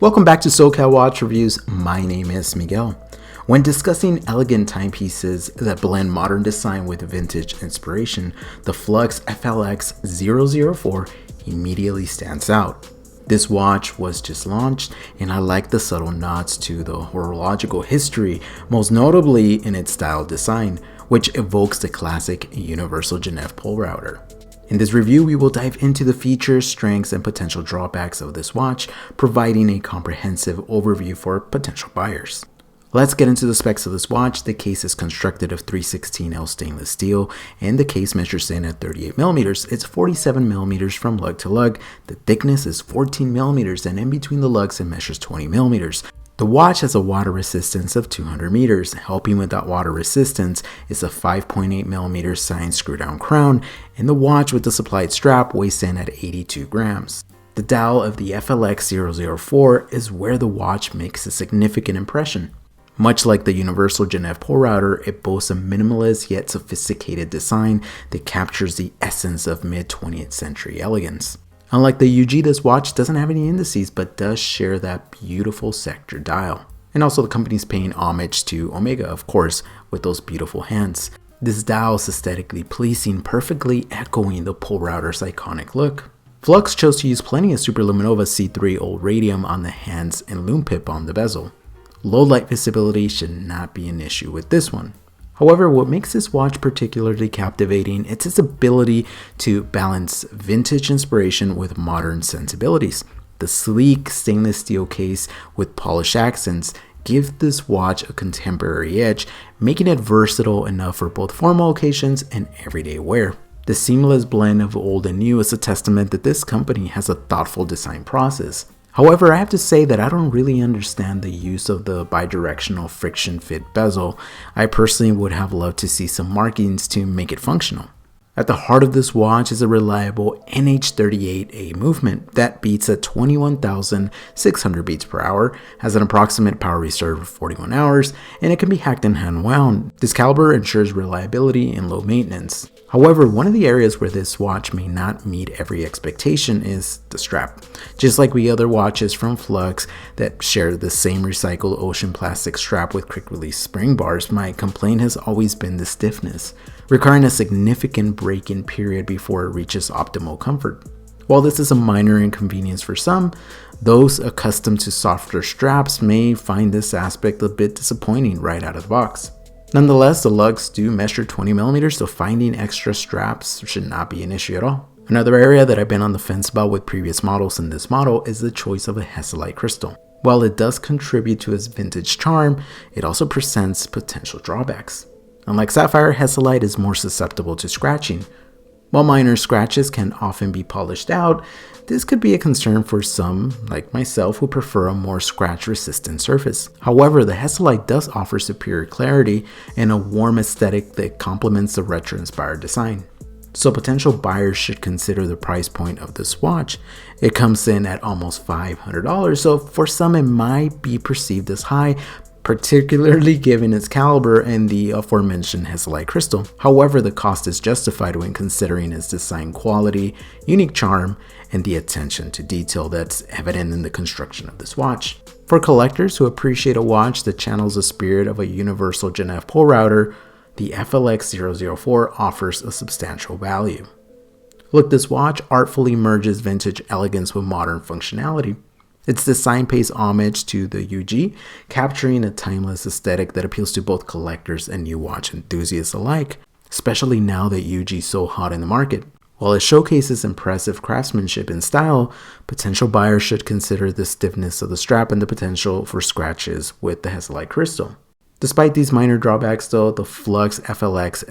Welcome back to SoCal Watch Reviews. My name is Miguel. When discussing elegant timepieces that blend modern design with vintage inspiration, the Fleux FLX 004 immediately stands out. This watch was just launched, and I like the subtle nods to the horological history, most notably in its style design, which evokes the classic Universal Genève pole router. In this review, we will dive into the features, strengths, and potential drawbacks of this watch, providing a comprehensive overview for potential buyers. Let's get into the specs of this watch. The case is constructed of 316L stainless steel, and the case measures in at 38mm. It's 47mm from lug to lug. The thickness is 14mm, and in between the lugs it measures 20mm. The watch has a water resistance of 200 meters. Helping with that water resistance is a 5.8mm signed screw down crown, and the watch with the supplied strap weighs in at 82 grams. The dial of the FLX 004 is where the watch makes a significant impression. Much like the Universal Genève pole router, it boasts a minimalist yet sophisticated design that captures the essence of mid-20th century elegance. Unlike the UG, this watch doesn't have any indices but does share that beautiful sector dial. And also the company's paying homage to Omega, of course, with those beautiful hands. This dial is aesthetically pleasing, perfectly echoing the pole router's iconic look. Fleux chose to use plenty of Superluminova C3 old radium on the hands and lume pip on the bezel. Low light visibility should not be an issue with this one. However, what makes this watch particularly captivating is its ability to balance vintage inspiration with modern sensibilities. The sleek stainless steel case with polished accents give this watch a contemporary edge, making it versatile enough for both formal occasions and everyday wear. The seamless blend of old and new is a testament that this company has a thoughtful design process. However, I have to say that I don't really understand the use of the bidirectional friction fit bezel. I personally would have loved to see some markings to make it functional. At the heart of this watch is a reliable NH38A movement that beats at 21,600 beats per hour, has an approximate power reserve of 41 hours, and it can be hacked and hand wound. This caliber ensures reliability and low maintenance. However, one of the areas where this watch may not meet every expectation is the strap. Just like we other watches from Fleux that share the same recycled ocean plastic strap with quick release spring bars, my complaint has always been the stiffness, requiring a significant break-in period before it reaches optimal comfort. While this is a minor inconvenience for some, those accustomed to softer straps may find this aspect a bit disappointing right out of the box. Nonetheless, the lugs do measure 20mm, so finding extra straps should not be an issue at all. Another area that I've been on the fence about with previous models and this model is the choice of a Hesalite crystal. While it does contribute to its vintage charm, it also presents potential drawbacks. Unlike sapphire, Hesalite is more susceptible to scratching. While minor scratches can often be polished out, this could be a concern for some, like myself, who prefer a more scratch-resistant surface. However, the Hesalite does offer superior clarity and a warm aesthetic that complements the retro-inspired design. So potential buyers should consider the price point of this watch. It comes in at almost $500, so for some it might be perceived as high, particularly given its caliber and the aforementioned Hesalite crystal. However, the cost is justified when considering its design quality, unique charm, and the attention to detail that's evident in the construction of this watch. For collectors who appreciate a watch that channels the spirit of a Universal Genève pole router, the FLX 004 offers a substantial value. Look, this watch artfully merges vintage elegance with modern functionality. Its design pays homage to the UG, capturing a timeless aesthetic that appeals to both collectors and new watch enthusiasts alike, especially now that UG is so hot in the market. While it showcases impressive craftsmanship and style, potential buyers should consider the stiffness of the strap and the potential for scratches with the Hesalite crystal. Despite these minor drawbacks though, the Fleux FLX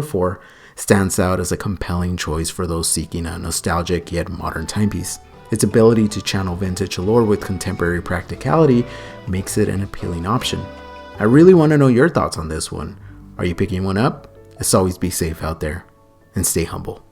004 stands out as a compelling choice for those seeking a nostalgic yet modern timepiece. Its ability to channel vintage allure with contemporary practicality makes it an appealing option. I really want to know your thoughts on this one. Are you picking one up? As always, be safe out there and stay humble.